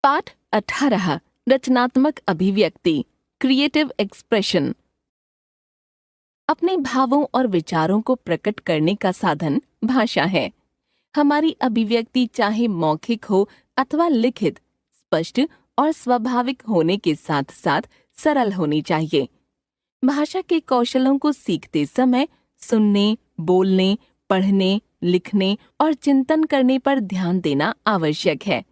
पाठ 18 रचनात्मक अभिव्यक्ति क्रिएटिव एक्सप्रेशन। अपने भावों और विचारों को प्रकट करने का साधन भाषा है। हमारी अभिव्यक्ति चाहे मौखिक हो अथवा लिखित, स्पष्ट और स्वाभाविक होने के साथ साथ सरल होनी चाहिए। भाषा के कौशलों को सीखते समय सुनने, बोलने, पढ़ने, लिखने और चिंतन करने पर ध्यान देना आवश्यक है।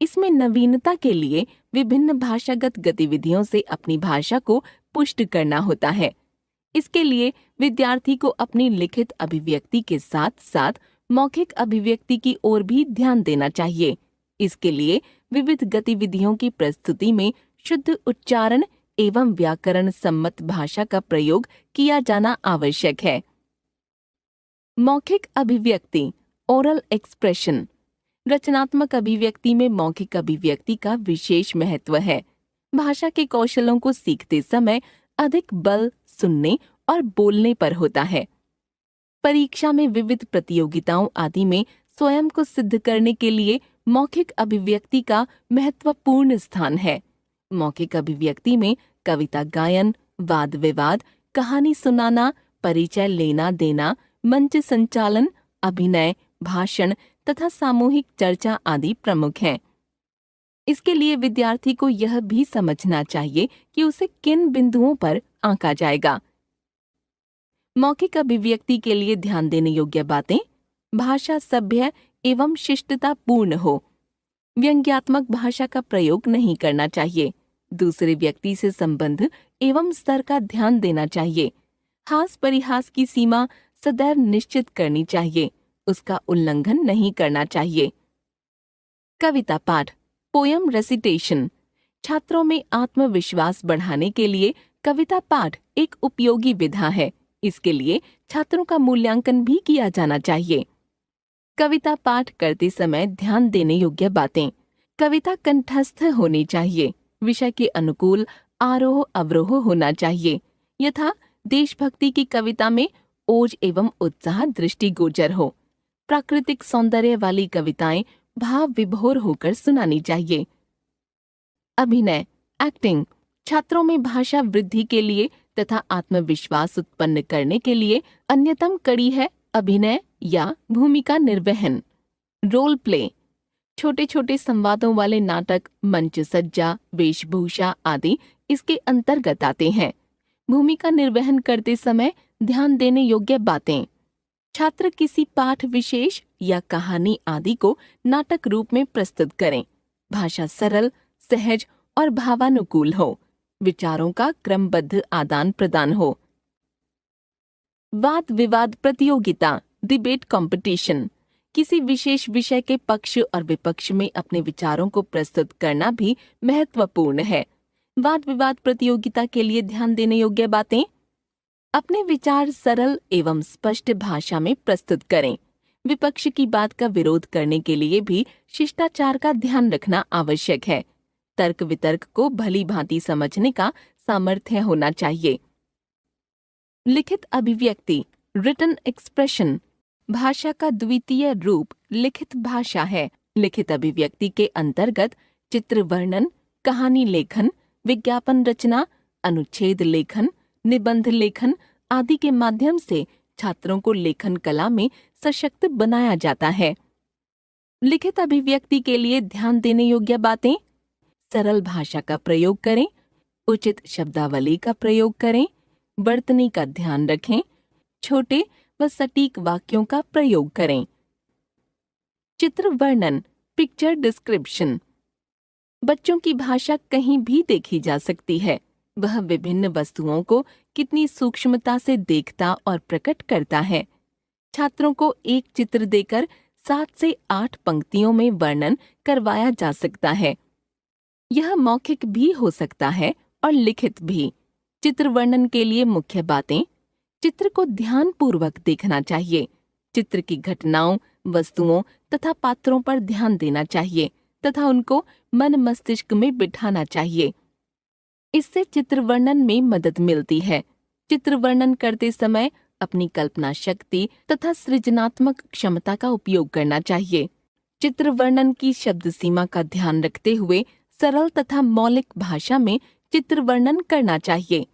इसमें नवीनता के लिए विभिन्न भाषागत गतिविधियों से अपनी भाषा को पुष्ट करना होता है। इसके लिए विद्यार्थी को अपनी लिखित अभिव्यक्ति के साथ साथ मौखिक अभिव्यक्ति की ओर भी ध्यान देना चाहिए। इसके लिए विविध गतिविधियों की प्रस्तुति में शुद्ध उच्चारण एवं व्याकरण सम्मत भाषा का प्रयोग किया जाना आवश्यक है। मौखिक अभिव्यक्ति ओरल एक्सप्रेशन। रचनात्मक अभिव्यक्ति में मौखिक अभिव्यक्ति का विशेष महत्व है। भाषा के कौशलों को सीखते समय अधिक बल सुनने और बोलने पर होता है। परीक्षा में विविध प्रतियोगिताओं आदि में स्वयं को सिद्ध करने के लिए मौखिक अभिव्यक्ति का महत्वपूर्ण स्थान है। मौखिक अभिव्यक्ति में कविता गायन, वाद विवाद, कहानी सुनाना, परिचय लेना देना, मंच संचालन, अभिनय, भाषण तथा सामूहिक चर्चा आदि प्रमुख हैं। इसके लिए विद्यार्थी को यह भी समझना चाहिए कि उसे किन बिंदुओं पर आंका जाएगा। मौखिक अभिव्यक्ति के लिए ध्यान देने योग्य बातें: भाषा सभ्य एवं शिष्टता पूर्ण हो। व्यंग्यात्मक भाषा का प्रयोग नहीं करना चाहिए। दूसरे व्यक्ति से संबंध एवं स्तर का ध्यान देना चाहिए। हास परिहास की सीमा सदैव निश्चित करनी चाहिए। उसका उल्लंघन नहीं करना चाहिए। कविता पाठ पोयम रेसिटेशन। छात्रों में आत्मविश्वास बढ़ाने के लिए कविता पाठ एक उपयोगी विधा है। इसके लिए छात्रों का मूल्यांकन भी किया जाना चाहिए। कविता पाठ करते समय ध्यान देने योग्य बातें: कविता कंठस्थ होनी चाहिए। विषय के अनुकूल आरोह अवरोह होना चाहिए। यथा देशभक्ति की कविता में ओज एवं उत्साह दृष्टिगोचर हो। प्राकृतिक सौंदर्य वाली कविताएं भाव विभोर होकर सुनानी चाहिए। अभिनय एक्टिंग छात्रों में भाषा वृद्धि के लिए तथा आत्मविश्वास उत्पन्न करने के लिए अन्यतम कड़ी है अभिनय या भूमिका निर्वहन। रोल प्ले छोटे छोटे संवादों वाले नाटक, मंच सज्जा, वेशभूषा आदि इसके अंतर्गत आते हैं। भूमिका निर्वहन करते समय ध्यान देने योग्य बातें: छात्र किसी पाठ विशेष या कहानी आदि को नाटक रूप में प्रस्तुत करें। भाषा सरल, सहज और भावानुकूल हो। विचारों का क्रमबद्ध आदान प्रदान हो। वाद विवाद प्रतियोगिता डिबेट कंपटीशन। किसी विशेष विषय के पक्ष और विपक्ष में अपने विचारों को प्रस्तुत करना भी महत्वपूर्ण है। वाद विवाद प्रतियोगिता के लिए ध्यान देने योग्य बातें: अपने विचार सरल एवं स्पष्ट भाषा में प्रस्तुत करें। विपक्ष की बात का विरोध करने के लिए भी शिष्टाचार का ध्यान रखना आवश्यक है। तर्क वितर्क को भली भांति समझने का सामर्थ्य होना चाहिए। लिखित अभिव्यक्ति रिटन एक्सप्रेशन। भाषा का द्वितीय रूप लिखित भाषा है। लिखित अभिव्यक्ति के अंतर्गत चित्र वर्णन, कहानी लेखन, विज्ञापन रचना, अनुच्छेद लेखन, निबंध लेखन आदि के माध्यम से छात्रों को लेखन कला में सशक्त बनाया जाता है। लिखित अभिव्यक्ति के लिए ध्यान देने योग्य बातें: सरल भाषा का प्रयोग करें, उचित शब्दावली का प्रयोग करें, वर्तनी का ध्यान रखें, छोटे व सटीक वाक्यों का प्रयोग करें। चित्र वर्णन पिक्चर डिस्क्रिप्शन। बच्चों की भाषा कहीं भी देखी जा सकती है। वह विभिन्न वस्तुओं को कितनी सूक्ष्मता से देखता और प्रकट करता है। छात्रों को एक चित्र देकर 7 से 8 पंक्तियों में वर्णन करवाया जा सकता है। यह मौखिक भी हो सकता है और लिखित भी। चित्र वर्णन के लिए मुख्य बातें: चित्र को ध्यानपूर्वक देखना चाहिए। चित्र की घटनाओं, वस्तुओं तथा पात्रों पर ध्यान देना चाहिए तथा उनको मन मस्तिष्क में बिठाना चाहिए। इससे चित्र वर्णन में मदद मिलती है। चित्र वर्णन करते समय अपनी कल्पना शक्ति तथा सृजनात्मक क्षमता का उपयोग करना चाहिए। चित्र वर्णन की शब्द सीमा का ध्यान रखते हुए सरल तथा मौलिक भाषा में चित्र वर्णन करना चाहिए।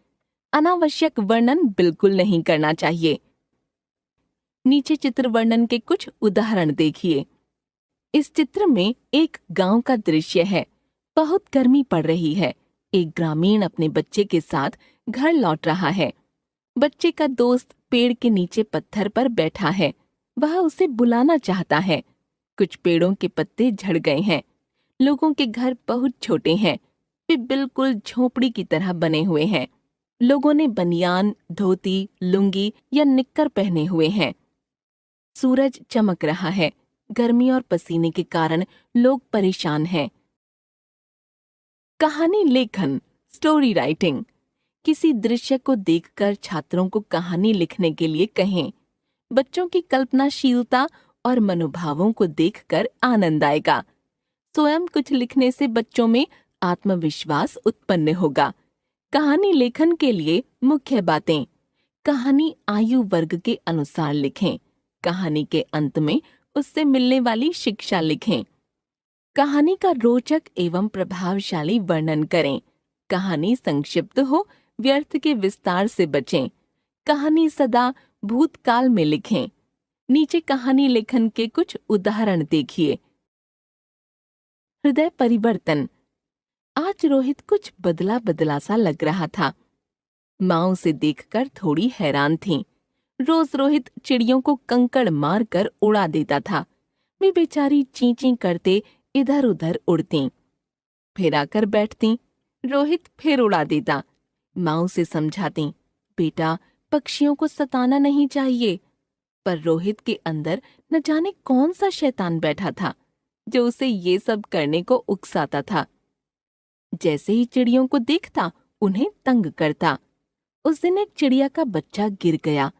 अनावश्यक वर्णन बिल्कुल नहीं करना चाहिए। नीचे चित्र वर्णन के कुछ उदाहरण देखिए। इस चित्र में एक गांव का दृश्य है। बहुत गर्मी पड़ रही है। एक ग्रामीण अपने बच्चे के साथ घर लौट रहा है। बच्चे का दोस्त पेड़ के नीचे पत्थर पर बैठा है। वह उसे बुलाना चाहता है। कुछ पेड़ों के पत्ते झड़ गए हैं। लोगों के घर बहुत छोटे हैं। वे बिल्कुल झोपड़ी की तरह बने हुए हैं। लोगों ने बनियान, धोती, लुंगी या निक्कर पहने हुए हैं। सूरज चमक रहा है। गर्मी और पसीने के कारण लोग परेशान हैं। कहानी लेखन, स्टोरी राइटिंग। किसी दृश्य को देखकर छात्रों को कहानी लिखने के लिए कहें। बच्चों की कल्पनाशीलता और मनोभावों को देखकर आनंद आएगा। स्वयं कुछ लिखने से बच्चों में आत्मविश्वास उत्पन्न होगा। कहानी लेखन के लिए मुख्य बातें। कहानी आयु वर्ग के अनुसार लिखें। कहानी के अंत में उससे मिलने वाली शिक्षा लिखें। कहानी का रोचक एवं प्रभावशाली वर्णन करें। कहानी संक्षिप्त हो, व्यर्थ के विस्तार से बचें। कहानी सदा भूतकाल में लिखें। नीचे कहानी लेखन के कुछ उदाहरण देखिए। हृदय परिवर्तन। आज रोहित कुछ बदला बदला सा लग रहा था। माँ उसे देखकर थोड़ी हैरान थी। रोज रोहित चिड़ियों को कंकड़ मारकर उड़ा देता था। वे बेचारी चीं चीं करते इधर उधर उड़तीं, फिर आकर बैठतीं। रोहित फिर उड़ा देता। माँ उसे समझाती, बेटा पक्षियों को सताना नहीं चाहिए। पर रोहित के अंदर न जाने कौन सा शैतान बैठा था जो उसे ये सब करने को उकसाता था। जैसे ही चिड़ियों को देखता उन्हें तंग करता। उस दिन एक चिड़िया का बच्चा गिर गया।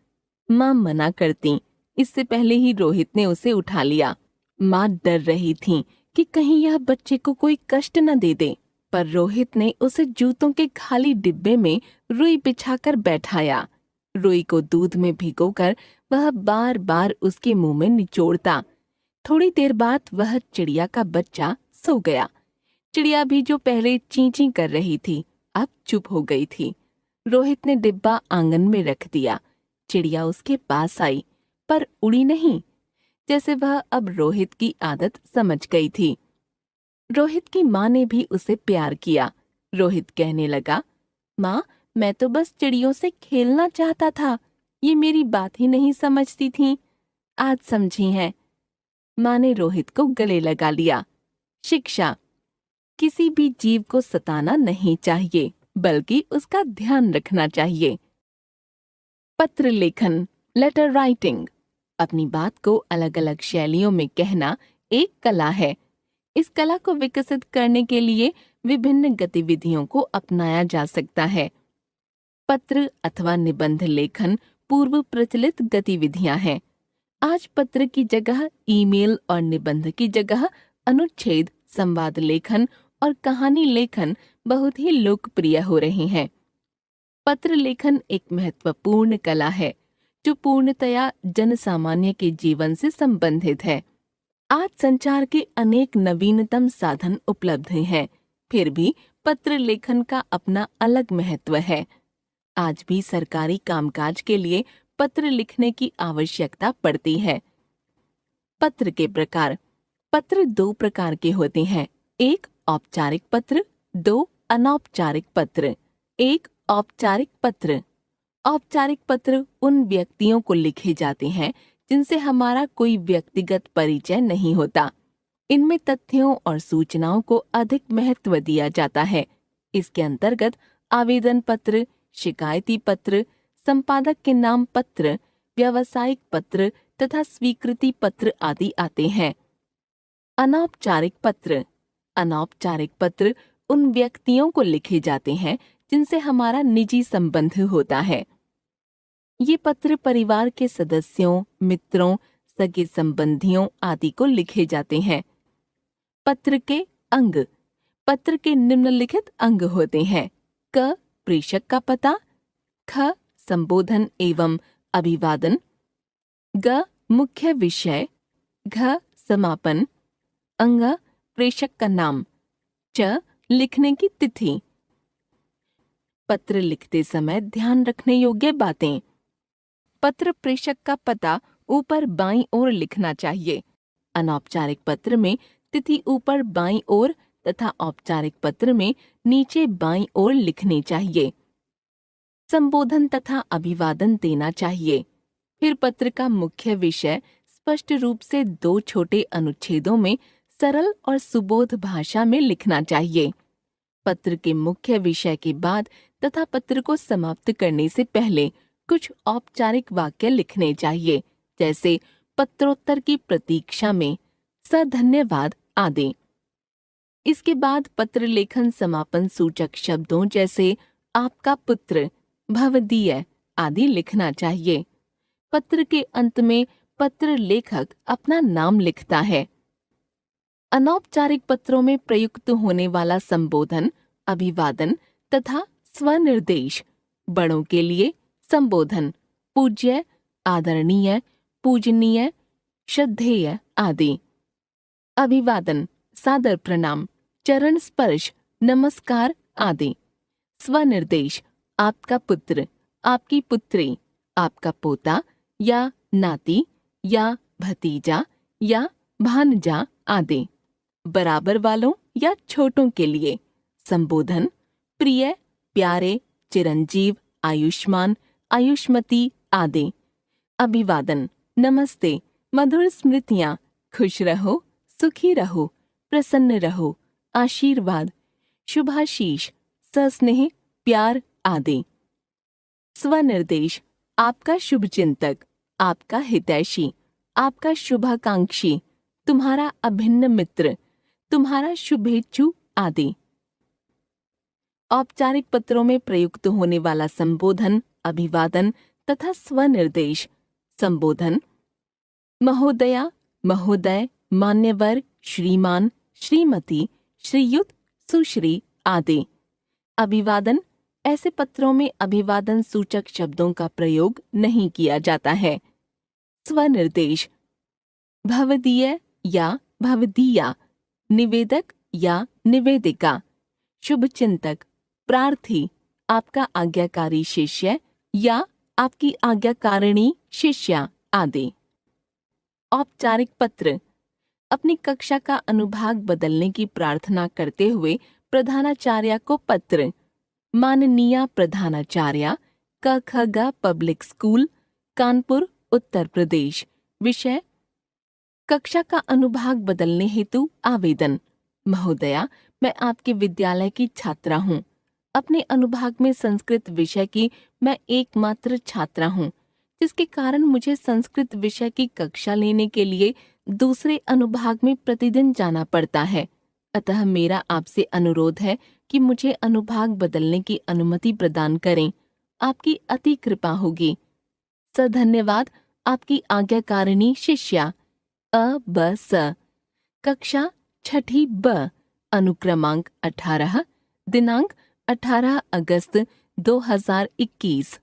माँ मना करती, इससे पहले ही रोहित ने उसे उठा लिया। माँ डर रही थी कि कहीं यह बच्चे को कोई कष्ट न दे दे, पर रोहित ने उसे जूतों के खाली डिब्बे में रुई बिछाकर बैठाया। रुई को दूध में भिगोकर वह बार बार उसके मुंह में निचोड़ता। थोड़ी देर बाद वह चिड़िया का बच्चा सो गया। चिड़िया भी जो पहले चीं चीं कर रही थी अब चुप हो गई थी। रोहित ने डिब्बा आंगन में रख दिया। चिड़िया उसके पास आई, पर उड़ी नहीं, जैसे वह अब रोहित की आदत समझ गई थी। रोहित की माँ ने भी उसे प्यार किया। रोहित कहने लगा, माँ मैं तो बस चिड़ियों से खेलना चाहता था, ये मेरी बात ही नहीं समझती थीं। आज समझी हैं। माँ ने रोहित को गले लगा लिया। शिक्षा। किसी भी जीव को सताना नहीं चाहिए, बल्कि उसका ध्यान रखना चाहिए। पत्र लेखन, लेटर राइटिंग। अपनी बात को अलग अलग शैलियों में कहना एक कला है। इस कला को विकसित करने के लिए विभिन्न गतिविधियों को अपनाया जा सकता है। पत्र अथवा निबंध लेखन पूर्व प्रचलित गतिविधियां हैं। आज पत्र की जगह ईमेल और निबंध की जगह अनुच्छेद, संवाद लेखन और कहानी लेखन बहुत ही लोकप्रिय हो रहे हैं। पत्र लेखन एक महत्वपूर्ण कला है जो पूर्णतया जनसामान्य के जीवन से संबंधित है। आज संचार के अनेक नवीनतम साधन उपलब्ध हैं, फिर भी पत्र लेखन का अपना अलग महत्व है। आज भी सरकारी कामकाज के लिए पत्र लिखने की आवश्यकता पड़ती है। पत्र के प्रकार। पत्र दो प्रकार के होते हैं, एक औपचारिक पत्र, दो अनौपचारिक पत्र। एक औपचारिक पत्र। औपचारिक पत्र उन व्यक्तियों को लिखे जाते हैं जिनसे हमारा कोई व्यक्तिगत परिचय नहीं होता। इनमें तथ्यों और सूचनाओं को अधिक महत्व दिया जाता है। इसके अंतर्गत आवेदन पत्र, शिकायती पत्र, संपादक के नाम पत्र, व्यावसायिक पत्र तथा स्वीकृति पत्र आदि आते हैं। अनौपचारिक पत्र। अनौपचारिक पत्र उन व्यक्तियों को लिखे जाते हैं जिनसे हमारा निजी संबंध होता है। ये पत्र परिवार के सदस्यों, मित्रों, सगे संबंधियों आदि को लिखे जाते हैं। पत्र के अंग। पत्र के निम्नलिखित अंग होते हैं: क, प्रेषक का पता; ख, संबोधन एवं अभिवादन; ग, मुख्य विषय; घ, समापन; अंग, प्रेषक का नाम; च, लिखने की तिथि। पत्र लिखते समय ध्यान रखने योग्य बातें। पत्र प्रेषक का पता ऊपर बाईं ओर लिखना चाहिए। अनौपचारिक पत्र में तिथि ऊपर बाईं ओर तथा औपचारिक पत्र में नीचे बाईं ओर लिखनी चाहिए। संबोधन तथा अभिवादन देना चाहिए। फिर पत्र का मुख्य विषय स्पष्ट रूप से 2 छोटे अनुच्छेदों में सरल और सुबोध भाषा में लिखना चाहिए। पत्र के मुख्य विषय के बाद तथा पत्र को समाप्त करने से पहले कुछ औपचारिक वाक्य लिखने चाहिए, जैसे पत्रोत्तर की प्रतीक्षा में, धन्यवाद आदि। इसके बाद पत्र लेखन समापन सूचक शब्दों जैसे आपका पुत्र, भवदीय आदि लिखना चाहिए। पत्र के अंत में पत्र लेखक अपना नाम लिखता है। अनौपचारिक पत्रों में प्रयुक्त होने वाला संबोधन, अभिवादन तथा स्वनिर्देश। बड़ों के लिए संबोधन पूज्य, आदरणीय, पूजनीय, श्रद्धेय आदि। अभिवादन सादर प्रणाम, चरण स्पर्श, नमस्कार आदि। स्वनिर्देश आपका पुत्र, आपकी पुत्री, आपका पोता या नाती या भतीजा या भांजा आदि। बराबर वालों या छोटों के लिए संबोधन प्रिय, प्यारे, चिरंजीव, आयुष्मान, आयुष्मती आदि। अभिवादन नमस्ते, मधुर स्मृतियाँ, खुश रहो, सुखी रहो, प्रसन्न रहो, आशीर्वाद, शुभाशीष, सस्नेह, प्यार आदि। स्वनिर्देश आपका शुभचिंतक, आपका हितैषी, आपका शुभाकांक्षी, तुम्हारा अभिन्न मित्र, तुम्हारा शुभेच्छु आदि। औपचारिक पत्रों में प्रयुक्त होने वाला संबोधन, अभिवादन तथा स्वनिर्देश। संबोधन महोदया, महोदय, मान्यवर, श्रीमान, श्रीमती, श्रीयुत, सुश्री आदि। अभिवादन ऐसे पत्रों में अभिवादन सूचक शब्दों का प्रयोग नहीं किया जाता है। स्वनिर्देश भवदीय या भवदीया, निवेदक या निवेदिका, शुभचिंतक, प्रार्थी, आपका आज्ञाकारी शिष्य या आपकी आज्ञाकारिणी शिष्या आदि। औपचारिक पत्र अपनी कक्षा का अनुभाग बदलने की प्रार्थना करते हुए प्रधानाचार्य को पत्र। माननीय प्रधानाचार्य, क.ख.ग. Public school, Kanpur, Uttar Pradesh. विषय कक्षा का अनुभाग बदलने हेतु आवेदन। महोदया, मैं आपके विद्यालय की छात्रा हूँ। अपने अनुभाग में संस्कृत विषय की मैं एकमात्र छात्रा हूँ, जिसके कारण मुझे संस्कृत विषय की कक्षा लेने के लिए दूसरे अनुभाग में प्रतिदिन जाना पड़ता है। अतः मेरा आपसे अनुरोध है कि मुझे अनुभाग बदलने की अनुमति प्रदान करें। आपकी अति कृपा होगी। धन्यवाद, आपकी आज्ञाकारिणी शिष्या। ब.स. कक्षा 6ठी ब, अनुक्रमांक 18, दिनांक 18 अगस्त 2021।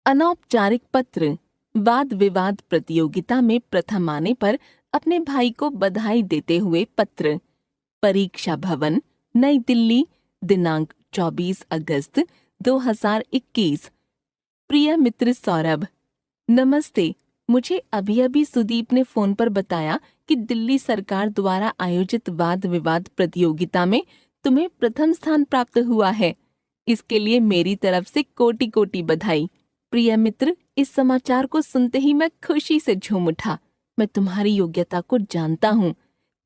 अनौपचारिक पत्र वाद विवाद प्रतियोगिता में प्रथम आने पर अपने भाई को बधाई देते हुए पत्र। परीक्षा भवन, नई दिल्ली, दिनांक 24 अगस्त 2021। प्रिय मित्र सौरभ, नमस्ते। मुझे अभी सुदीप ने फोन पर बताया कि दिल्ली सरकार द्वारा आयोजित वाद विवाद प्रतियोगिता में तुम्हें प्रथम स्थान प्राप्त हुआ है। इसके लिए मेरी तरफ से कोटि कोटि बधाई। प्रिय मित्र, इस समाचार को सुनते ही मैं खुशी से झूम उठा। मैं तुम्हारी योग्यता को जानता हूँ।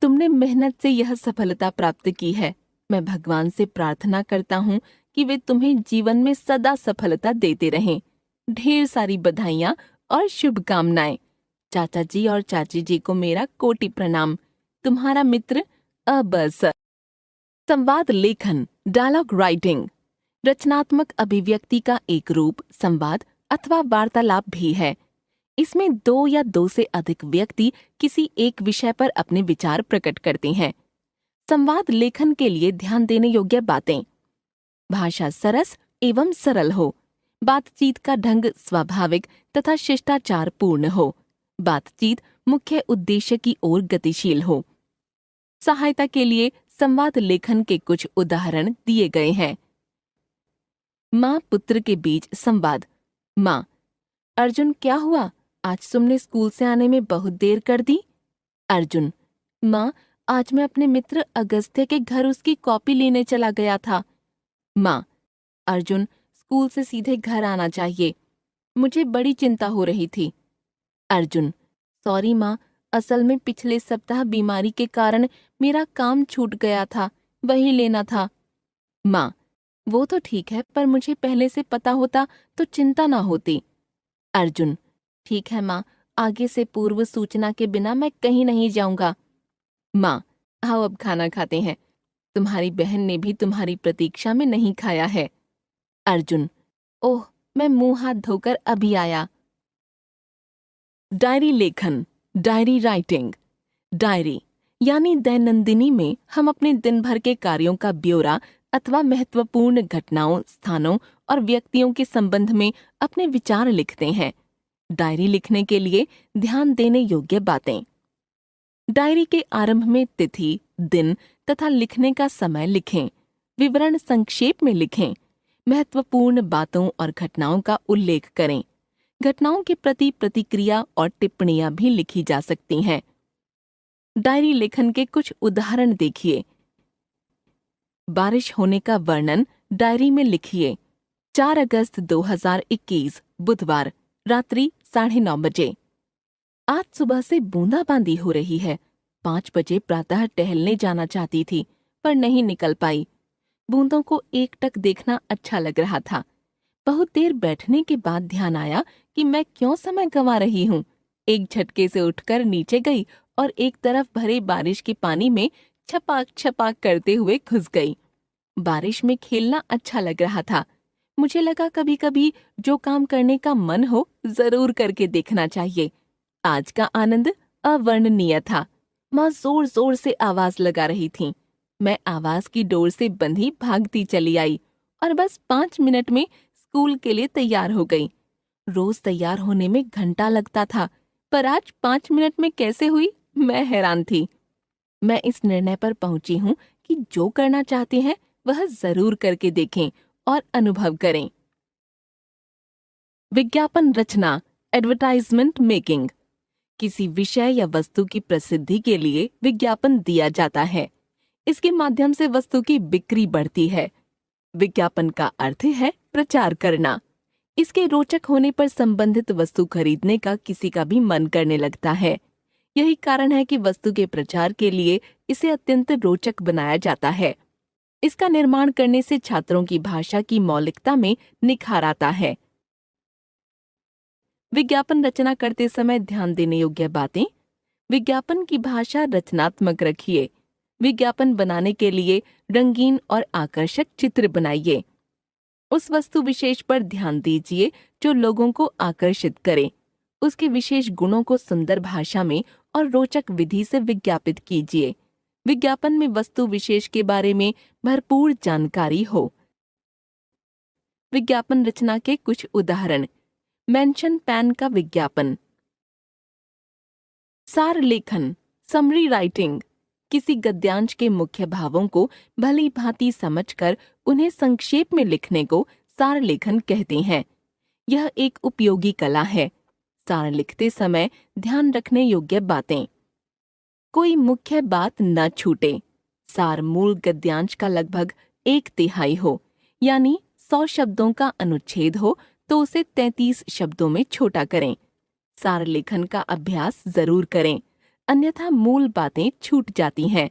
तुमने मेहनत से यह सफलता प्राप्त की है। मैं भगवान से प्रार्थना करता हूँ कि वे तुम्हें जीवन में सदा सफलता देते रहें। ढेर सारी बधाइयाँ और शुभकामनाएं। चाचा जी और चाची जी को मेरा कोटि प्रणाम। तुम्हारा मित्र अ.ब.स. संवाद लेखन, डायलॉग राइटिंग रचनात्मक अभिव्यक्ति का एक रूप संवाद अथवा वार्तालाप भी है। इसमें 2 या 2 से अधिक व्यक्ति किसी एक विषय पर अपने विचार प्रकट करते हैं। संवाद लेखन के लिए ध्यान देने योग्य बातें। भाषा सरस एवं सरल हो। बातचीत का ढंग स्वाभाविक तथा शिष्टाचार पूर्ण हो। बातचीत मुख्य उद्देश्य की ओर गतिशील हो। सहायता के लिए संवाद लेखन के कुछ उदाहरण दिए गए हैं। माँ पुत्र के बीच संवाद। माँ: अर्जुन, क्या हुआ? आज तुमने स्कूल से आने में बहुत देर कर दी। अर्जुन: माँ, आज मैं अपने मित्र अगस्त्य के घर उसकी कॉपी लेने चला गया था। माँ: अर्जुन, स्कूल से सीधे घर आना चाहिए, मुझे बड़ी चिंता हो रही थी। अर्जुन: सॉरी माँ, असल में पिछले सप्ताह बीमारी के कारण मेरा काम छूट गया था, वही लेना था। माँ: वो तो ठीक है, पर मुझे पहले से पता होता तो चिंता ना होती। अर्जुन: ठीक है माँ, आगे से पूर्व सूचना के बिना मैं कहीं नहीं जाऊंगा। माँ: आओ अब खाना खाते हैं, तुम्हारी बहन ने भी तुम्हारी प्रतीक्षा में नहीं खाया है। अर्जुन: ओह, मैं मुंह हाथ धोकर अभी आया। डायरी लेखन, डायरी राइटिंग। डायरी यानी दैनंदिनी में हम अपने दिन भर के कार्यों का ब्यौरा अथवा महत्वपूर्ण घटनाओं, स्थानों और व्यक्तियों के संबंध में अपने विचार लिखते हैं। डायरी लिखने के लिए ध्यान देने योग्य बातें। डायरी के आरंभ में तिथि, दिन तथा लिखने का समय लिखें। विवरण संक्षेप में लिखें। महत्वपूर्ण बातों और घटनाओं का उल्लेख करें। घटनाओं के प्रति प्रतिक्रिया और टिप्पणियां भी लिखी जा सकती हैं। डायरी लेखन के कुछ उदाहरण देखिए। बारिश होने का वर्णन डायरी में लिखिए। 4 अगस्त 2021 बुधवार, रात्रि 9:30 बजे। आज सुबह से बूंदाबांदी हो रही है। 5 बजे प्रातः टहलने जाना चाहती थी, पर नहीं निकल पाई। बूंदों को एकटक देखना अच्छा लग रहा था। बहुत देर बैठने के बाद ध्यान आया कि मैं क्यों समय गंवा रही हूँ। एक झटके से उठकर नीचे गई और एक तरफ भरे बारिश के पानी में छपाक छपाक करते हुए घुस गई। बारिश में खेलना अच्छा लग रहा था। मुझे लगा कभी कभी जो काम करने का मन हो जरूर करके देखना चाहिए। आज का आनंद अवर्णनीय था। माँ जोर जोर से आवाज लगा रही थीं। मैं आवाज की डोर से बंधी भागती चली आई और बस 5 मिनट में स्कूल के लिए तैयार हो गई। रोज तैयार होने में घंटा लगता था, पर आज 5 मिनट में कैसे हुई, मैं हैरान थी। मैं इस निर्णय पर पहुंची हूँ कि जो करना चाहते हैं वह जरूर करके देखें और अनुभव करें। विज्ञापन रचना, एडवर्टाइजमेंट मेकिंग। किसी विषय या वस्तु की प्रसिद्धि के लिए विज्ञापन दिया जाता है। इसके माध्यम से वस्तु की बिक्री बढ़ती है। विज्ञापन का अर्थ है प्रचार करना। इसके रोचक होने पर संबंधित वस्तु खरीदने का किसी का भी मन करने लगता है। यही कारण है कि वस्तु के प्रचार के लिए इसे अत्यंत रोचक बनाया जाता है। इसका निर्माण करने से छात्रों की भाषा की मौलिकता में निखार आता है। विज्ञापन रचना करते समय ध्यान देने योग्य बातें। विज्ञापन की भाषा रचनात्मक रखिए। विज्ञापन बनाने के लिए रंगीन और आकर्षक चित्र बनाइए। उस वस्तु विशेष पर ध्यान दीजिए जो लोगों को आकर्षित करे। उसके विशेष गुणों को सुंदर भाषा में और रोचक विधि से विज्ञापित कीजिए। विज्ञापन में वस्तु विशेष के बारे में भरपूर जानकारी हो। विज्ञापन रचना के कुछ उदाहरण। मेंशन पैन का विज्ञापन। सार लेखन, समरी राइटिंग। किसी गद्यांश के मुख्य भावों को भली भांति समझकर उन्हें संक्षेप में लिखने को सार लेखन कहते हैं। यह एक उपयोगी कला है। सार लिखते समय ध्यान रखने योग्य बातें। कोई मुख्य बात न छूटे। सार मूल गद्यांश का लगभग 1/3 हो, यानी 100 शब्दों का अनुच्छेद हो तो उसे 33 शब्दों में छोटा करें। सार लेखन का अभ्यास जरूर करें, अन्यथा मूल बातें छूट जाती हैं।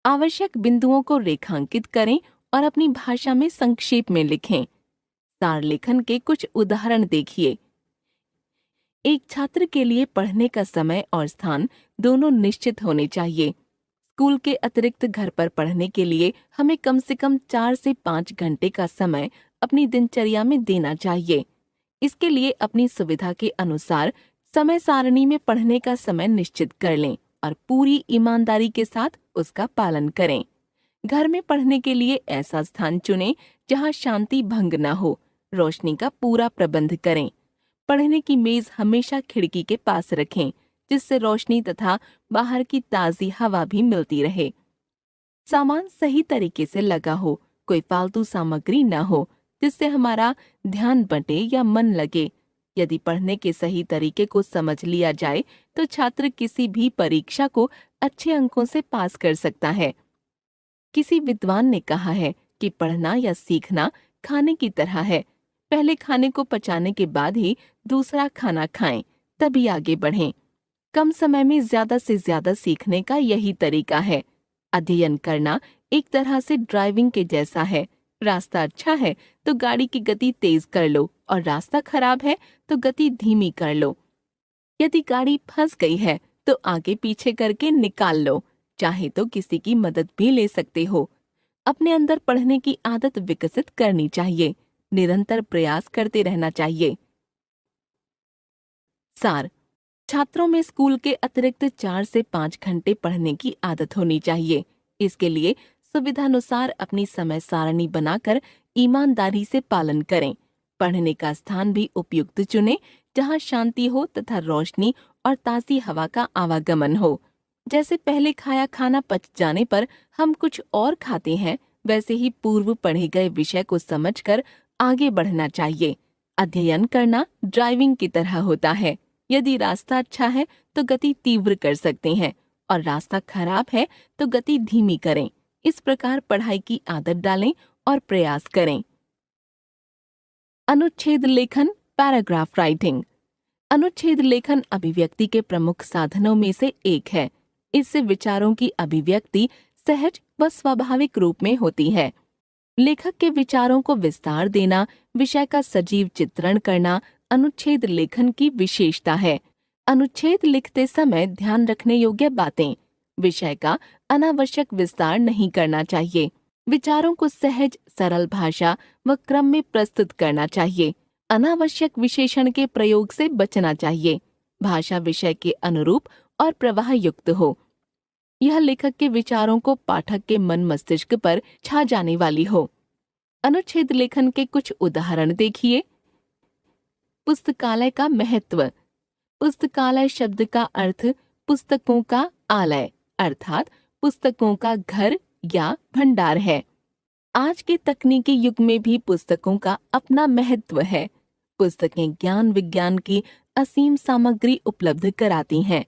आवश्यक बिंदुओं को रेखांकित करें और अपनी भाषा में संक्षेप में लिखें। सार लेखन के कुछ उदाहरण देखिए। एक छात्र के लिए पढ़ने का समय और स्थान दोनों निश्चित होने चाहिए। स्कूल के अतिरिक्त घर पर पढ़ने के लिए हमें कम से कम 4 से 5 घंटे का समय अपनी दिनचर्या में देना चाहिए। इसके लिए अपनी सुविधा के अनुसार समय सारणी में पढ़ने का समय निश्चित कर लें और पूरी ईमानदारी के साथ उसका पालन करें। घर में पढ़ने के लिए ऐसा स्थान चुनें जहां शांति भंग न हो। रोशनी का पूरा प्रबंध करें। पढ़ने की मेज हमेशा खिड़की के पास रखें, जिससे रोशनी तथा बाहर की ताज़ी हवा भी मिलती रहे। सामान सही तरीके से लगा हो, कोई फालतू सामग्री न हो जिससे हमारा ध्यान बंटे या मन लगे। यदि पढ़ने के सही तरीके को समझ लिया जाए तो छात्र किसी भी परीक्षा को अच्छे अंकों से पास कर सकता है। किसी विद्वान ने कहा है कि पढ़ना या सीखना खाने की तरह है। पहले खाने को पचाने के बाद ही दूसरा खाना खाएं, तभी आगे बढ़ें। कम समय में ज्यादा से ज्यादा सीखने का यही तरीका है। अध्ययन करना एक तरह से ड्राइविंग के जैसा है। रास्ता अच्छा है तो गाड़ी की गति तेज कर लो और रास्ता खराब है तो गति धीमी कर लो। यदि गाड़ी फंस गई है तो आगे पीछे करके निकाल लो। चाहे तो किसी की मदद भी ले सकते हो। अपने अंदर पढ़ने की आदत विकसित करनी चाहिए। निरंतर प्रयास करते रहना चाहिए। सार: छात्रों में स्कूल के अतिरिक्त 4 से 5 घंटे पढ़ने की आदत होनी चाहिए। इसके लिए सुविधानुसार अपनी समय सारणी बनाकर ईमानदारी से पालन करें। पढ़ने का स्थान भी उपयुक्त चुनें, जहां शांति हो तथा रोशनी और ताज़ी हवा का आवागमन हो। जैसे पहले खाया खाना पच जाने पर हम कुछ और खाते हैं, वैसे ही पूर्व पढ़े गए विषय को समझकर आगे बढ़ना चाहिए। अध्ययन करना ड्राइविंग की तरह होता है। यदि रास्ता अच्छा है तो गति तीव्र कर सकते हैं और रास्ता खराब है तो गति धीमी करें। इस प्रकार पढ़ाई की आदत डालें और प्रयास करें। अनुच्छेद लेखन, पैराग्राफ राइटिंग। अनुच्छेद लेखन अभिव्यक्ति के प्रमुख साधनों में से एक है। इससे विचारों की अभिव्यक्ति सहज व स्वाभाविक रूप में होती है। लेखक के विचारों को विस्तार देना, विषय का सजीव चित्रण करना अनुच्छेद लेखन की विशेषता है। अनुच्छेद लिखते समय ध्यान रखने योग्य बातें: विषय का अनावश्यक विस्तार नहीं करना चाहिए। विचारों को सहज, सरल भाषा व क्रम में प्रस्तुत करना चाहिए। अनावश्यक विशेषण के प्रयोग से बचना चाहिए। भाषा विषय के अनुरूप और प्रवाह युक्त हो। यह लेखक के विचारों को पाठक के मन मस्तिष्क पर छा जाने वाली हो। अनुच्छेद लेखन के कुछ उदाहरण देखिए। पुस्तकालय का महत्व। पुस्तकालय शब्द का अर्थ पुस्तकों का आलय अर्थात पुस्तकों का घर या भंडार है। आज के तकनीकी युग में भी पुस्तकों का अपना महत्व है। पुस्तकें ज्ञान विज्ञान की असीम सामग्री उपलब्ध कराती हैं।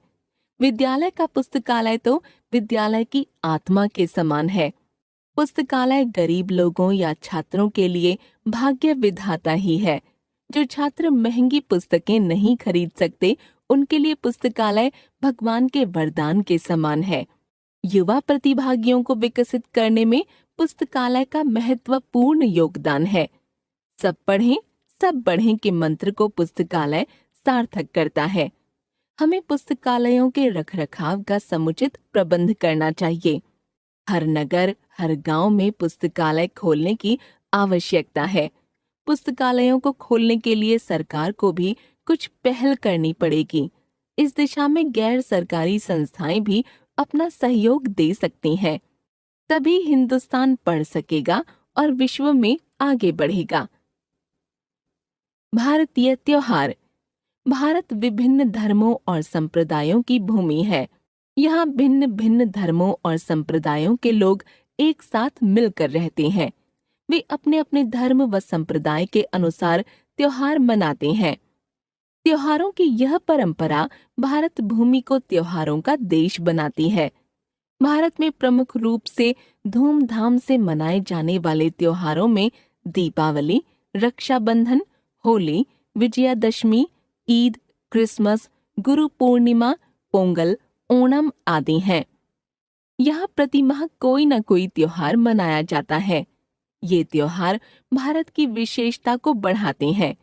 विद्यालय का पुस्तकालय तो विद्यालय की आत्मा के समान है। पुस्तकालय गरीब लोगों या छात्रों के लिए भाग्य विधाता ही है। जो छात्र महंगी पुस्तकें नहीं खरीद सकते, उनके लिए पुस्तकालय भगवान के वरदान के समान है। युवा प्रतिभागियों को विकसित करने में पुस्तकालय का महत्वपूर्ण योगदान है। सब पढ़ें, सब बढ़ें के मंत्र को पुस्तकालय सार्थक करता है। हमें पुस्तकालयों के रखरखाव का समुचित प्रबंध करना चाहिए। हर नगर, हर गांव में पुस्तकालय खोलने की आवश्यकता है। पुस्तकालयों को खोलने के लिए सरकार को भी कुछ पहल करनी पड़ेगी। इस दिशा में गैर सरकारी संस्थाएं भी अपना सहयोग दे सकती हैं। तभी हिंदुस्तान पढ़ सकेगा और विश्व में आगे बढ़ेगा। भारतीय त्योहार। भारत विभिन्न धर्मों और संप्रदायों की भूमि है। यहाँ भिन्न भिन्न धर्मों और संप्रदायों के लोग एक साथ मिलकर रहते हैं। वे अपने अपने धर्म व संप्रदाय के अनुसार त्योहार मनाते हैं। त्योहारों की यह परंपरा भारत भूमि को त्योहारों का देश बनाती है। भारत में प्रमुख रूप से धूमधाम से मनाए जाने वाले त्योहारों में दीपावली, रक्षाबंधन, होली, विजयादशमी, ईद, क्रिसमस, गुरु पूर्णिमा, पोंगल, ओणम आदि हैं। यहाँ प्रतिमाह कोई न कोई त्योहार मनाया जाता है। ये त्योहार भारत की विशेषता को बढ़ाते हैं।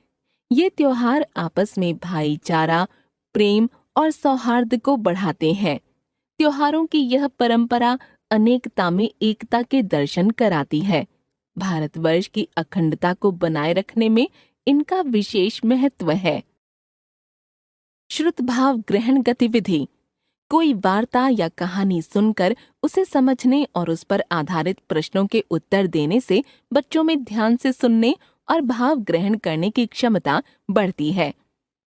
ये त्योहार आपस में भाईचारा, प्रेम और सौहार्द को बढ़ाते हैं। त्योहारों की यह परंपरा अनेकता में एकता के दर्शन कराती है। भारतवर्ष की अखंडता को बनाए रखने में इनका विशेष महत्व है। श्रुत भाव ग्रहण गतिविधि। कोई वार्ता या कहानी सुनकर उसे समझने और उस पर आधारित प्रश्नों के उत्तर देने से बच्चों में ध्यान से सुनने और भाव ग्रहण करने की क्षमता बढ़ती है।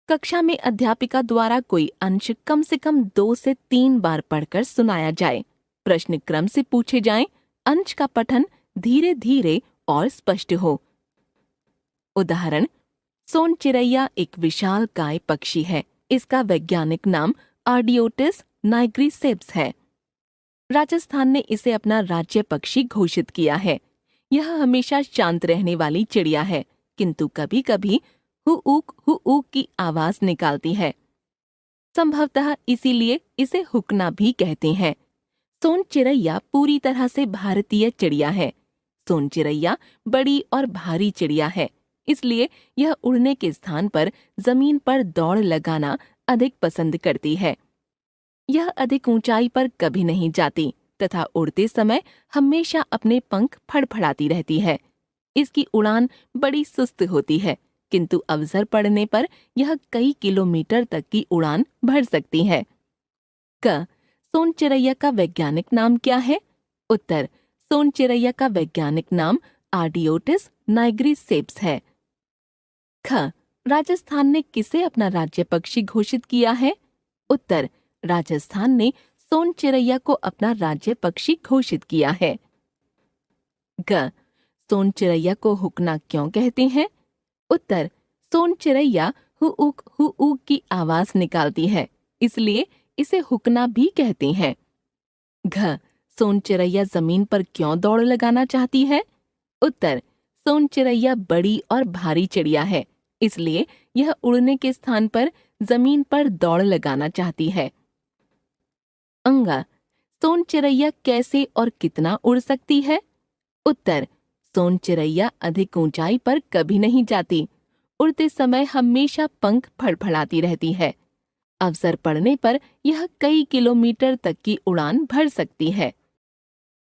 कक्षा में अध्यापिका द्वारा कोई अंश कम से कम 2 से 3 बार पढ़कर सुनाया जाए। प्रश्न क्रम से पूछे जाएं, अंश का पठन धीरे धीरे और स्पष्ट हो। उदाहरण, सोन चिरैया एक विशाल काय पक्षी है। इसका वैज्ञानिक नाम आर्डियोटिस नाइग्रिसेप्स है। राजस्थान ने इसे अपना राज्य पक्षी घोषित किया है। यह हमेशा शांत रहने वाली चिड़िया है, किंतु कभी कभी हुऊक की आवाज निकालती है। संभवतः इसीलिए इसे हुकना भी कहते हैं। सोन चिरैया पूरी तरह से भारतीय चिड़िया है। सोन चिरैया बड़ी और भारी चिड़िया है, इसलिए यह उड़ने के स्थान पर जमीन पर दौड़ लगाना अधिक पसंद करती है। यह अधिक ऊंचाई पर कभी नहीं जाती तथा उड़ते समय हमेशा अपने पंख फड़फड़ाती रहती है। इसकी उड़ान बड़ी सुस्त होती है, किंतु अवसर पड़ने पर यह कई किलोमीटर तक की उड़ान भर सकती है। क, सोन चिरैया का वैज्ञानिक नाम क्या है? उत्तर, सोन चिरैया का वैज्ञानिक नाम आर्डियोटिस नाइग्रिसेप्स है। ख, राजस्थान ने किसे अपना राज्य पक्षी घोषित किया है? उत्तर, राजस्थान ने सोन चिरैया को अपना राज्य पक्षी घोषित किया है। ग, सोन चिरैया को हुकना क्यों कहते हैं? उत्तर, सोन चिरैया हुऊक की आवाज निकालती है, इसलिए इसे हुकना भी कहते हैं। घ, सोन चिरैया जमीन पर क्यों दौड़ लगाना चाहती है? उत्तर, सोन चिरैया बड़ी और भारी चिड़िया है, इसलिए यह उड़ने के स्थान पर जमीन पर दौड़ लगाना चाहती है। अंगा, सोन चिरैया कैसे और कितना उड़ सकती है? उत्तर, सोन चिरैया अधिक ऊंचाई पर कभी नहीं जाती। उड़ते समय हमेशा पंख फड़फड़ाती रहती है। अवसर पड़ने पर यह कई किलोमीटर तक की उड़ान भर सकती है।